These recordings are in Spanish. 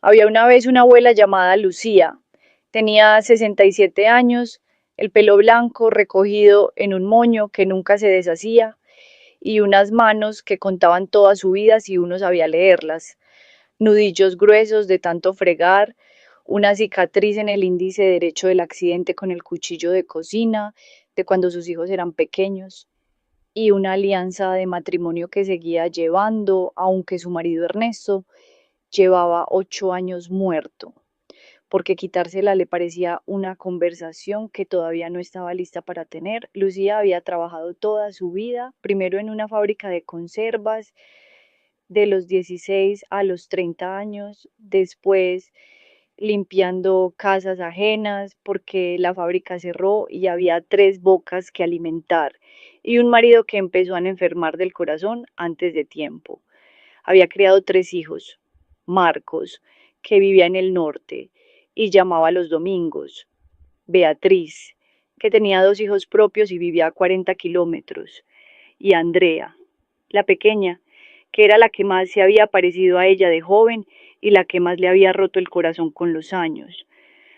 Había una vez una abuela llamada Lucía. Tenía 67 años, el pelo blanco recogido en un moño que nunca se deshacía y unas manos que contaban toda su vida si uno sabía leerlas. Nudillos gruesos de tanto fregar, una cicatriz en el índice derecho del accidente con el cuchillo de cocina, de cuando sus hijos eran pequeños, y una alianza de matrimonio que seguía llevando, aunque su marido Ernesto llevaba 8 años muerto, porque quitársela le parecía una conversación que todavía no estaba lista para tener. Lucía había trabajado toda su vida, primero en una fábrica de conservas, de los 16 a los 30 años, después limpiando casas ajenas porque la fábrica cerró y había 3 bocas que alimentar, y un marido que empezó a enfermar del corazón antes de tiempo. Había criado 3 hijos. Marcos, que vivía en el norte y llamaba los domingos. Beatriz, que tenía 2 hijos propios y vivía a 40 kilómetros. Y Andrea, la pequeña, que era la que más se había parecido a ella de joven y la que más le había roto el corazón con los años.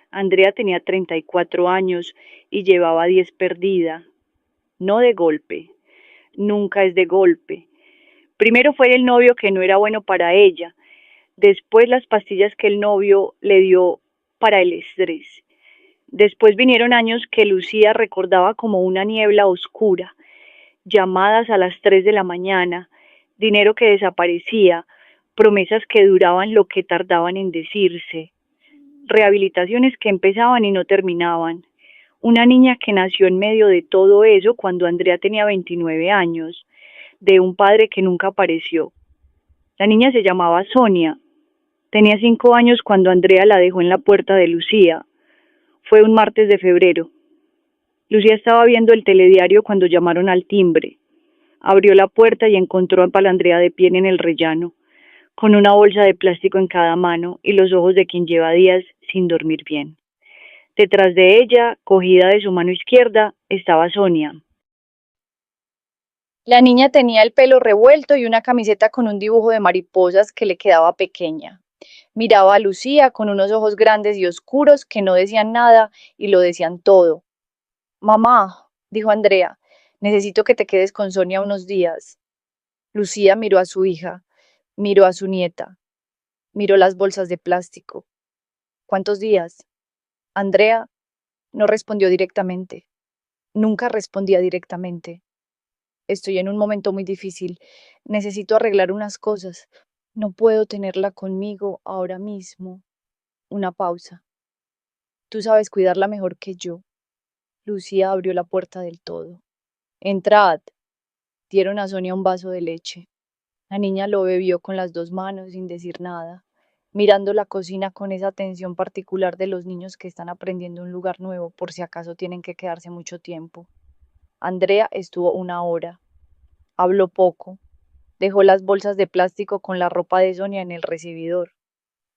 Andrea tenía 34 años y llevaba 10 perdida. No de golpe, nunca es de golpe. Primero fue el novio que no era bueno para ella, después las pastillas que el novio le dio para el estrés. Después vinieron años que Lucía recordaba como una niebla oscura, llamadas a las 3 de la mañana, dinero que desaparecía, promesas que duraban lo que tardaban en decirse, rehabilitaciones que empezaban y no terminaban. Una niña que nació en medio de todo eso cuando Andrea tenía 29 años, de un padre que nunca apareció. La niña se llamaba Sonia. Tenía 5 años cuando Andrea la dejó en la puerta de Lucía. Fue un martes de febrero. Lucía estaba viendo el telediario cuando llamaron al timbre. Abrió la puerta y encontró a Palandrea de pie en el rellano, con una bolsa de plástico en cada mano y los ojos de quien lleva días sin dormir bien. Detrás de ella, cogida de su mano izquierda, estaba Sonia. La niña tenía el pelo revuelto y una camiseta con un dibujo de mariposas que le quedaba pequeña. Miraba a Lucía con unos ojos grandes y oscuros que no decían nada y lo decían todo. Mamá, dijo Andrea, necesito que te quedes con Sonia unos días. Lucía miró a su hija, miró a su nieta, miró las bolsas de plástico. ¿Cuántos días? Andrea no respondió directamente. Nunca respondía directamente. Estoy en un momento muy difícil. Necesito arreglar unas cosas. No puedo tenerla conmigo ahora mismo. Una pausa. Tú sabes cuidarla mejor que yo. Lucía abrió la puerta del todo. Entrad. Dieron a Sonia un vaso de leche. La niña lo bebió con las 2 manos sin decir nada, mirando la cocina con esa atención particular de los niños que están aprendiendo un lugar nuevo por si acaso tienen que quedarse mucho tiempo. Andrea estuvo una hora. Habló poco. Dejó las bolsas de plástico con la ropa de Sonia en el recibidor.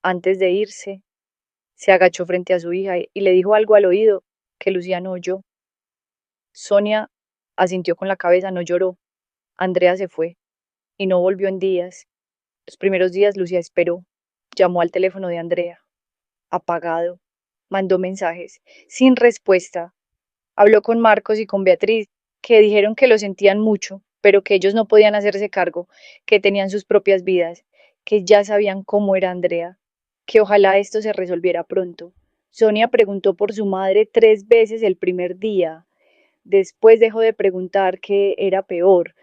Antes de irse, se agachó frente a su hija y le dijo algo al oído que Lucía no oyó. Sonia asintió con la cabeza, no lloró. Andrea se fue y no volvió en días. Los primeros días Lucía esperó. Llamó al teléfono de Andrea. Apagado. Mandó mensajes. Sin respuesta. Habló con Marcos y con Beatriz, que dijeron que lo sentían mucho, pero que ellos no podían hacerse cargo, que tenían sus propias vidas, que ya sabían cómo era Andrea, que ojalá esto se resolviera pronto. Sonia preguntó por su madre 3 veces el primer día. Después dejó de preguntar qué era peor.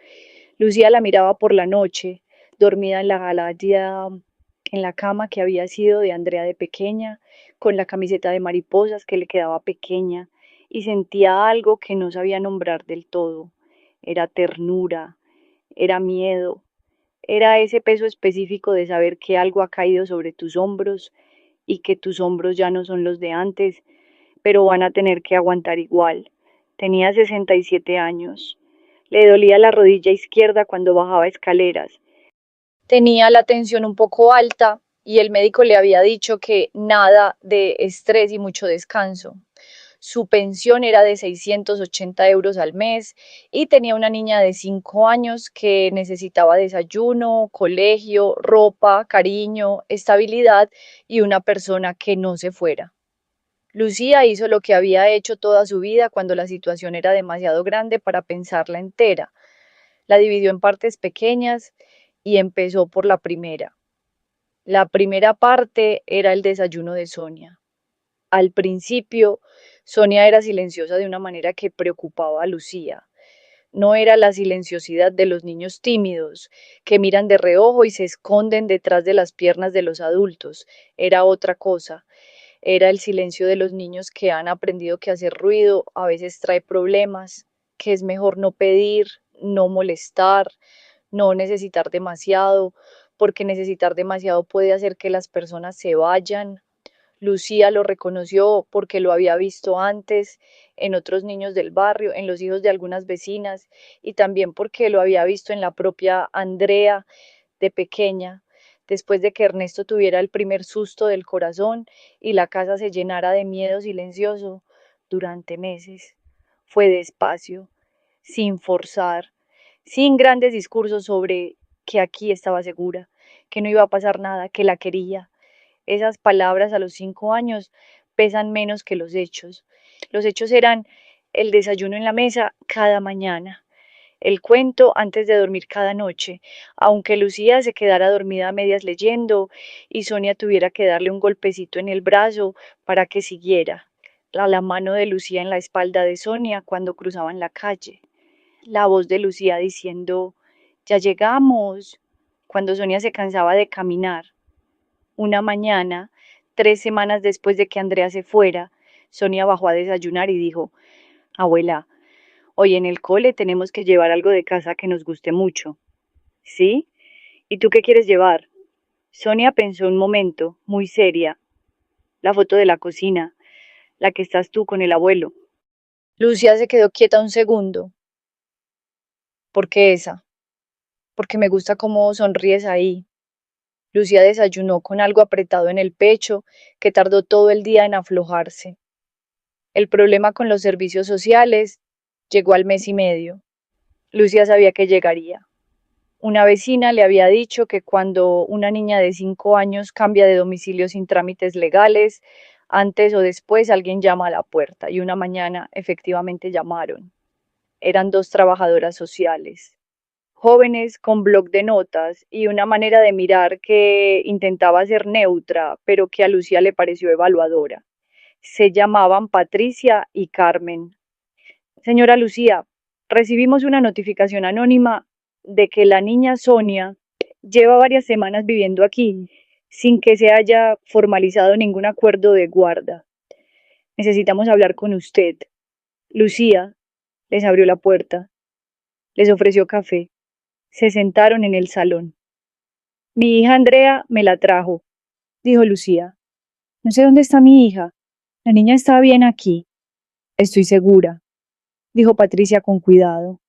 Lucía la miraba por la noche, dormida en la galaya, en la cama que había sido de Andrea de pequeña, con la camiseta de mariposas que le quedaba pequeña, y sentía algo que no sabía nombrar del todo. Era ternura, era miedo, era ese peso específico de saber que algo ha caído sobre tus hombros y que tus hombros ya no son los de antes, pero van a tener que aguantar igual. Tenía 67 años. Le dolía la rodilla izquierda cuando bajaba escaleras. Tenía la tensión un poco alta y el médico le había dicho que nada de estrés y mucho descanso. Su pensión era de 680 euros al mes y tenía una niña de 5 años que necesitaba desayuno, colegio, ropa, cariño, estabilidad y una persona que no se fuera. Lucía hizo lo que había hecho toda su vida cuando la situación era demasiado grande para pensarla entera. La dividió en partes pequeñas y empezó por la primera. La primera parte era el desayuno de Sonia. Al principio, Sonia era silenciosa de una manera que preocupaba a Lucía. No era la silenciosidad de los niños tímidos, que miran de reojo y se esconden detrás de las piernas de los adultos. Era otra cosa. Era el silencio de los niños que han aprendido que hacer ruido a veces trae problemas, que es mejor no pedir, no molestar, no necesitar demasiado, porque necesitar demasiado puede hacer que las personas se vayan. Lucía lo reconoció porque lo había visto antes en otros niños del barrio, en los hijos de algunas vecinas y también porque lo había visto en la propia Andrea de pequeña, después de que Ernesto tuviera el primer susto del corazón y la casa se llenara de miedo silencioso durante meses. Fue despacio, sin forzar, sin grandes discursos sobre que aquí estaba segura, que no iba a pasar nada, que la quería. Esas palabras a los 5 años pesan menos que los hechos. Los hechos eran el desayuno en la mesa cada mañana, el cuento antes de dormir cada noche, aunque Lucía se quedara dormida a medias leyendo y Sonia tuviera que darle un golpecito en el brazo para que siguiera. La mano de Lucía en la espalda de Sonia cuando cruzaban la calle. La voz de Lucía diciendo, ya llegamos, cuando Sonia se cansaba de caminar. Una mañana, 3 semanas después de que Andrea se fuera, Sonia bajó a desayunar y dijo, abuela, hoy en el cole tenemos que llevar algo de casa que nos guste mucho. ¿Sí? ¿Y tú qué quieres llevar? Sonia pensó un momento, muy seria. La foto de la cocina, la que estás tú con el abuelo. Lucia se quedó quieta un segundo. ¿Por qué esa? Porque me gusta cómo sonríes ahí. Lucía desayunó con algo apretado en el pecho que tardó todo el día en aflojarse. El problema con los servicios sociales llegó al mes y medio. Lucía sabía que llegaría. Una vecina le había dicho que cuando una niña de 5 años cambia de domicilio sin trámites legales, antes o después alguien llama a la puerta y una mañana efectivamente llamaron. Eran 2 trabajadoras sociales, jóvenes con bloc de notas y una manera de mirar que intentaba ser neutra, pero que a Lucía le pareció evaluadora. Se llamaban Patricia y Carmen. Señora Lucía, recibimos una notificación anónima de que la niña Sonia lleva varias semanas viviendo aquí sin que se haya formalizado ningún acuerdo de guarda. Necesitamos hablar con usted. Lucía les abrió la puerta, les ofreció café. Se sentaron en el salón. Mi hija Andrea me la trajo, dijo Lucía. No sé dónde está mi hija. La niña está bien aquí. Estoy segura, dijo Patricia con cuidado.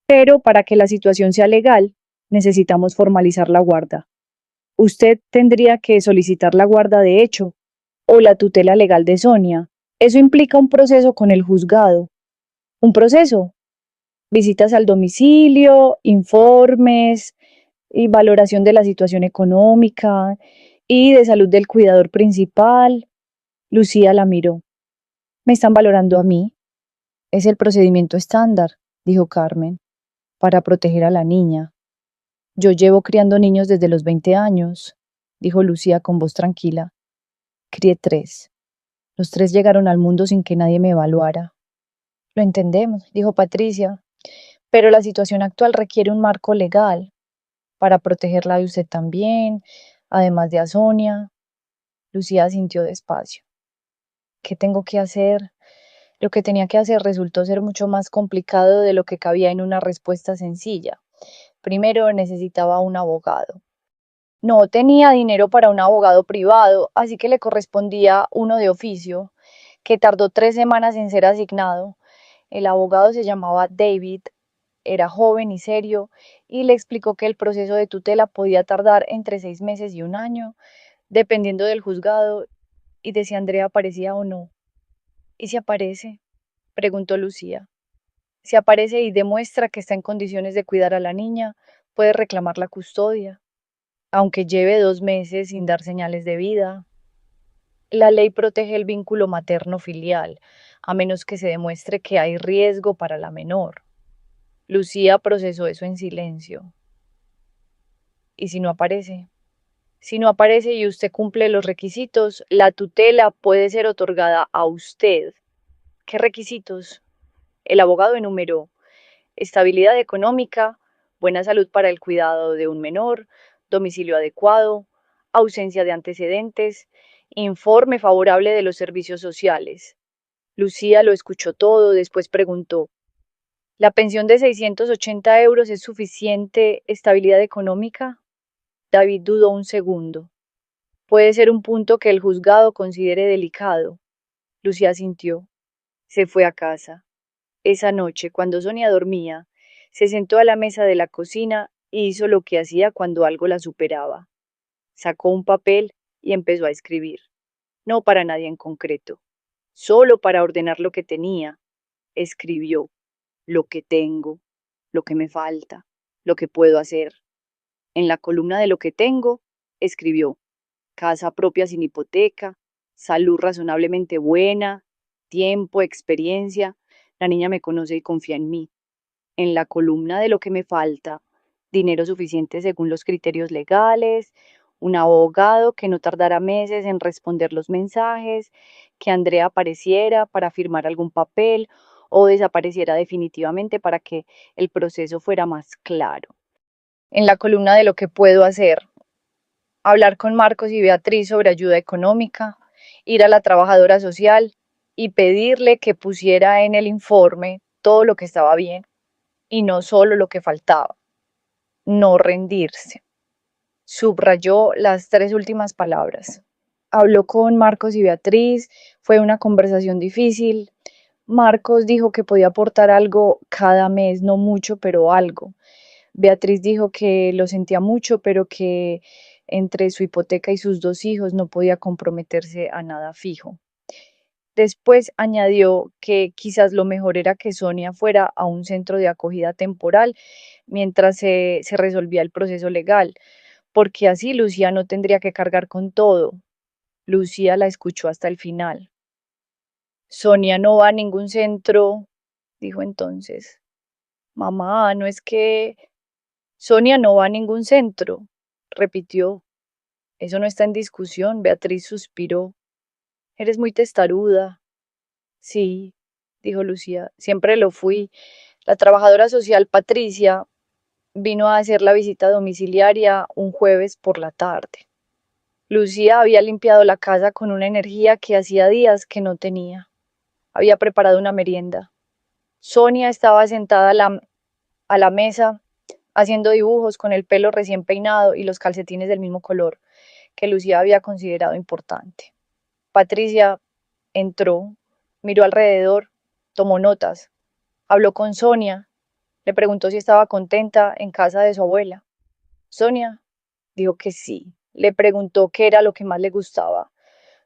Pero para que la situación sea legal, necesitamos formalizar la guarda. Usted tendría que solicitar la guarda de hecho o la tutela legal de Sonia. Eso implica un proceso con el juzgado. ¿Un proceso? Visitas al domicilio, informes y valoración de la situación económica y de salud del cuidador principal. Lucía la miró. ¿Me están valorando a mí? Es el procedimiento estándar, dijo Carmen, para proteger a la niña. Yo llevo criando niños desde los 20 años, dijo Lucía con voz tranquila. Crié 3. Los 3 llegaron al mundo sin que nadie me evaluara. Lo entendemos, dijo Patricia, pero la situación actual requiere un marco legal para protegerla de usted también, además de a Sonia. Lucía asintió despacio. ¿Qué tengo que hacer? Lo que tenía que hacer resultó ser mucho más complicado de lo que cabía en una respuesta sencilla. Primero necesitaba un abogado. No tenía dinero para un abogado privado, así que le correspondía uno de oficio, que tardó 3 semanas en ser asignado. El abogado se llamaba David, era joven y serio, y le explicó que el proceso de tutela podía tardar entre 6 meses y un año, dependiendo del juzgado y de si Andrea aparecía o no. ¿Y si aparece? Preguntó Lucía. Si aparece y demuestra que está en condiciones de cuidar a la niña, puede reclamar la custodia, aunque lleve 2 meses sin dar señales de vida. La ley protege el vínculo materno-filial, a menos que se demuestre que hay riesgo para la menor. Lucía procesó eso en silencio. ¿Y si no aparece? Si no aparece y usted cumple los requisitos, la tutela puede ser otorgada a usted. ¿Qué requisitos? El abogado enumeró: estabilidad económica, buena salud para el cuidado de un menor, domicilio adecuado, ausencia de antecedentes, informe favorable de los servicios sociales. Lucía lo escuchó todo, después preguntó: ¿la pensión de 680 euros es suficiente estabilidad económica? David dudó un segundo. Puede ser un punto que el juzgado considere delicado. Lucía sintió. Se fue a casa. Esa noche, cuando Sonia dormía, se sentó a la mesa de la cocina y hizo lo que hacía cuando algo la superaba. Sacó un papel y empezó a escribir. No para nadie en concreto, solo para ordenar lo que tenía. Escribió: lo que tengo, lo que me falta, lo que puedo hacer. En la columna de lo que tengo, escribió: casa propia sin hipoteca, salud razonablemente buena, tiempo, experiencia. La niña me conoce y confía en mí. En la columna de lo que me falta: dinero suficiente según los criterios legales, un abogado que no tardara meses en responder los mensajes, que Andrea apareciera para firmar algún papel o desapareciera definitivamente para que el proceso fuera más claro. En la columna de lo que puedo hacer: hablar con Marcos y Beatriz sobre ayuda económica, ir a la trabajadora social y pedirle que pusiera en el informe todo lo que estaba bien y no solo lo que faltaba. No rendirse. Subrayó las 3 últimas palabras. Habló con Marcos y Beatriz, fue una conversación difícil. Marcos dijo que podía aportar algo cada mes, no mucho, pero algo. Beatriz dijo que lo sentía mucho, pero que entre su hipoteca y sus 2 hijos no podía comprometerse a nada fijo. Después añadió que quizás lo mejor era que Sonia fuera a un centro de acogida temporal mientras se resolvía el proceso legal, porque así Lucía no tendría que cargar con todo. Lucía la escuchó hasta el final. Sonia no va a ningún centro, dijo entonces. Mamá, no es que... Sonia no va a ningún centro, repitió. Eso no está en discusión. Beatriz suspiró. Eres muy testaruda. Sí, dijo Lucía, siempre lo fui. La trabajadora social Patricia vino a hacer la visita domiciliaria un jueves por la tarde. Lucía había limpiado la casa con una energía que hacía días que no tenía. Había preparado una merienda. Sonia estaba sentada a la mesa, haciendo dibujos con el pelo recién peinado y los calcetines del mismo color, que Lucía había considerado importante. Patricia entró, miró alrededor, tomó notas, habló con Sonia, le preguntó si estaba contenta en casa de su abuela. Sonia dijo que sí. Le preguntó qué era lo que más le gustaba.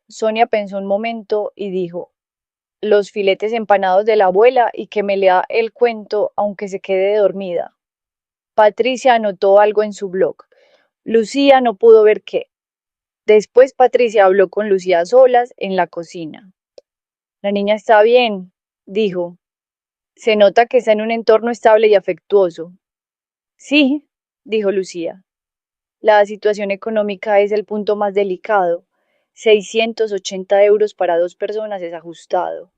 Sonia pensó un momento y dijo: los filetes empanados de la abuela y que me lea el cuento aunque se quede dormida. Patricia anotó algo en su blog. Lucía no pudo ver qué. Después Patricia habló con Lucía a solas en la cocina. La niña está bien, dijo. Se nota que está en un entorno estable y afectuoso. Sí, dijo Lucía. La situación económica es el punto más delicado. 680 euros para 2 personas es ajustado.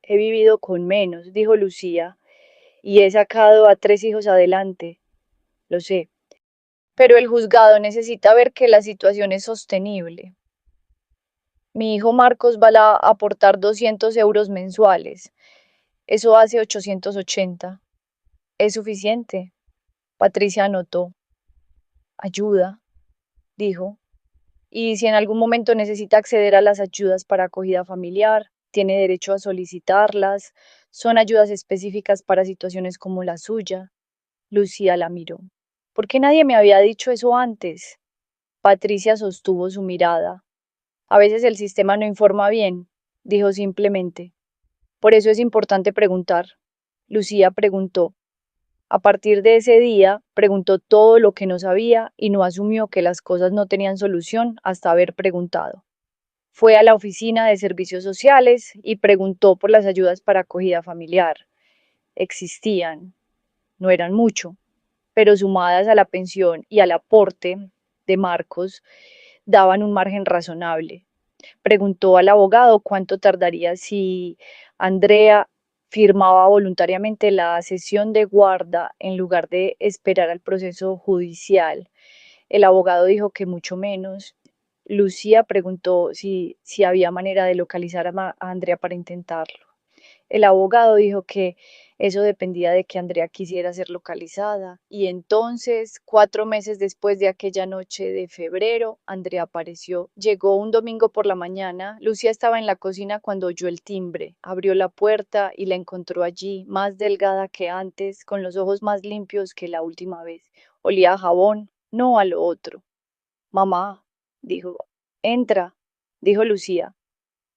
He vivido con menos, dijo Lucía, y he sacado a 3 hijos adelante. Lo sé. Pero el juzgado necesita ver que la situación es sostenible. Mi hijo Marcos va a aportar 200 euros mensuales. Eso hace 880. ¿Es suficiente? Patricia anotó. Ayuda, dijo. Y si en algún momento necesita acceder a las ayudas para acogida familiar, tiene derecho a solicitarlas. Son ayudas específicas para situaciones como la suya. Lucía la miró. ¿Por qué nadie me había dicho eso antes? Patricia sostuvo su mirada. A veces el sistema no informa bien. dijo simplemente. Por eso es importante preguntar. Lucía preguntó. A partir de ese día, preguntó todo lo que no sabía y no asumió que las cosas no tenían solución hasta haber preguntado. Fue a la oficina de servicios sociales y preguntó por las ayudas para acogida familiar. Existían, no eran mucho, pero sumadas a la pensión y al aporte de Marcos, daban un margen razonable. Preguntó al abogado cuánto tardaría si Andrea firmaba voluntariamente la sesión de guarda en lugar de esperar al proceso judicial. El abogado dijo que mucho menos. Lucía preguntó si había manera de localizar a Andrea para intentarlo. El abogado dijo que eso dependía de que Andrea quisiera ser localizada. Y entonces, 4 meses después de aquella noche de febrero, Andrea apareció. Llegó un domingo por la mañana. Lucía estaba en la cocina cuando oyó el timbre. Abrió la puerta y la encontró allí, más delgada que antes, con los ojos más limpios que la última vez. Olía a jabón, no a lo otro. Mamá, dijo. Entra, dijo Lucía.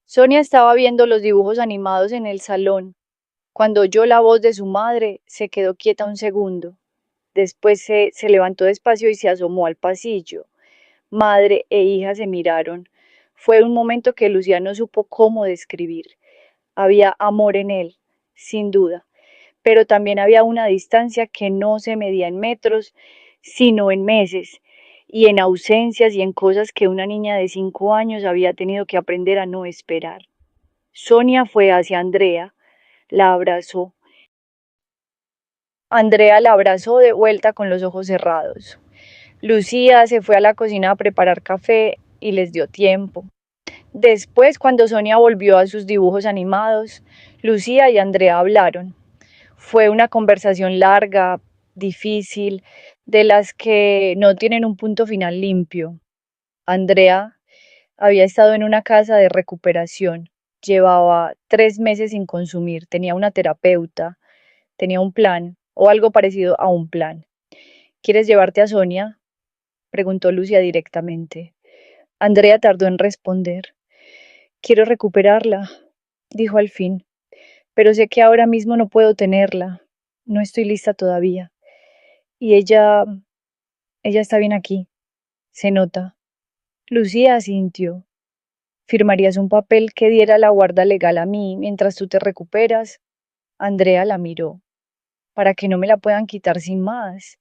Sonia estaba viendo los dibujos animados en el salón. Cuando oyó la voz de su madre, se quedó quieta un segundo. Después se levantó despacio y se asomó al pasillo. Madre e hija se miraron. Fue un momento que Lucía no supo cómo describir. Había amor en él, sin duda, pero también había una distancia que no se medía en metros, sino en meses, y en ausencias y en cosas que una niña de 5 años había tenido que aprender a no esperar. Sonia fue hacia Andrea, la abrazó. Andrea la abrazó de vuelta con los ojos cerrados. Lucía se fue a la cocina a preparar café y les dio tiempo. Después, cuando Sonia volvió a sus dibujos animados, Lucía y Andrea hablaron. Fue una conversación larga, difícil, de las que no tienen un punto final limpio. Andrea había estado en una casa de recuperación. Llevaba 3 meses sin consumir. Tenía una terapeuta. Tenía un plan, o algo parecido a un plan. ¿Quieres llevarte a Sonia? Preguntó Lucia directamente. Andrea tardó en responder. Quiero recuperarla, dijo al fin, pero sé que ahora mismo no puedo tenerla. No estoy lista todavía. Y ella está bien aquí. Se nota. Lucía asintió. ¿Firmarías un papel que diera la guarda legal a mí mientras tú te recuperas? Andrea la miró. Para que no me la puedan quitar sin más.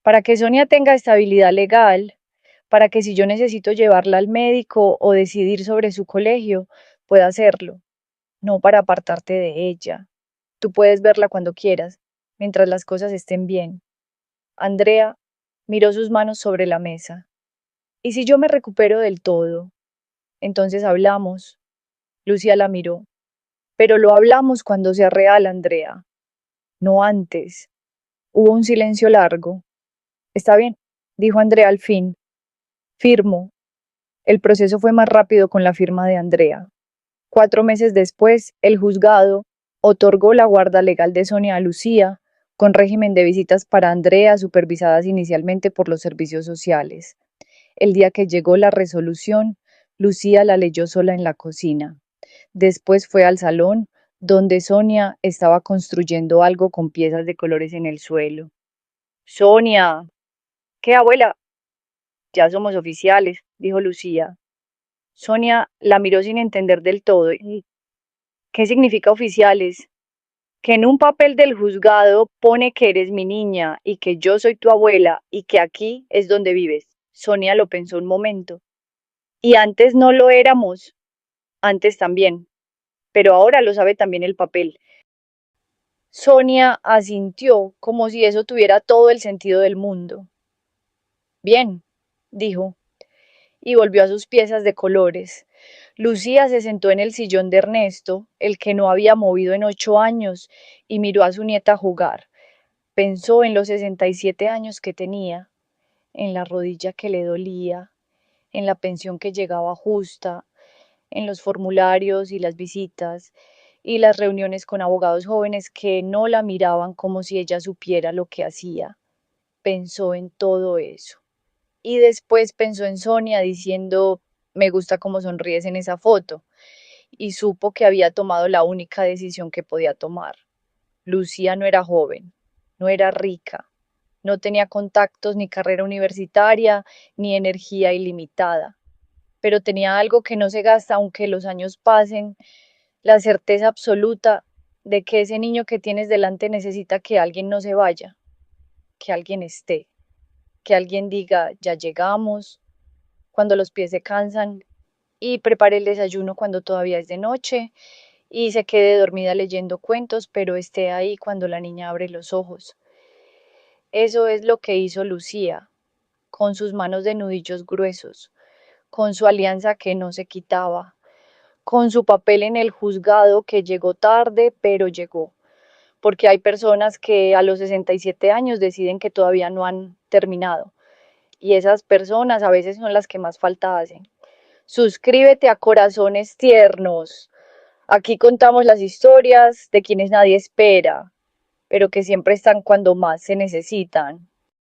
Para que Sonia tenga estabilidad legal, para que si yo necesito llevarla al médico o decidir sobre su colegio, pueda hacerlo, no para apartarte de ella. Tú puedes verla cuando quieras, mientras las cosas estén bien. Andrea miró sus manos sobre la mesa. ¿Y si yo me recupero del todo? Entonces hablamos. Lucía la miró. Pero lo hablamos cuando sea real, Andrea, no antes. Hubo un silencio largo. Está bien, dijo Andrea al fin. Firmo. El proceso fue más rápido con la firma de Andrea. 4 meses después, el juzgado otorgó la guarda legal de Sonia a Lucía, con régimen de visitas para Andrea, supervisadas inicialmente por los servicios sociales. El día que llegó la resolución, Lucía la leyó sola en la cocina. Después fue al salón, donde Sonia estaba construyendo algo con piezas de colores en el suelo. Sonia, ¿qué abuela? Ya somos oficiales, dijo Lucía. Sonia la miró sin entender del todo. ¿Y qué significa oficiales? Que en un papel del juzgado pone que eres mi niña y que yo soy tu abuela y que aquí es donde vives. Sonia lo pensó un momento. Y antes no lo éramos. Antes también. Pero ahora lo sabe también el papel. Sonia asintió como si eso tuviera todo el sentido del mundo. Bien, dijo, y volvió a sus piezas de colores. Lucía se sentó en el sillón de Ernesto, el que no había movido en 8 años, y miró a su nieta jugar. Pensó en los 67 años que tenía, en la rodilla que le dolía, en la pensión que llegaba justa, en los formularios y las visitas, y las reuniones con abogados jóvenes que no la miraban como si ella supiera lo que hacía. Pensó en todo eso. Y después pensó en Sonia diciendo, me gusta cómo sonríes en esa foto. y supo que había tomado la única decisión que podía tomar. Lucía no era joven, no era rica, no tenía contactos ni carrera universitaria ni energía ilimitada, pero tenía algo que no se gasta aunque los años pasen, la certeza absoluta de que ese niño que tienes delante necesita que alguien no se vaya, que alguien esté, que alguien diga, ya llegamos, cuando los pies se cansan, y prepare el desayuno cuando todavía es de noche, y se quede dormida leyendo cuentos, pero esté ahí cuando la niña abre los ojos. Eso es lo que hizo Lucía, con sus manos de nudillos gruesos, con su alianza que no se quitaba, con su papel en el juzgado que llegó tarde, pero llegó, porque hay personas que a los 67 años deciden que todavía no han terminado, y esas personas a veces son las que más falta hacen. Suscríbete a Corazones Tiernos. Aquí contamos las historias de quienes nadie espera, pero que siempre están cuando más se necesitan.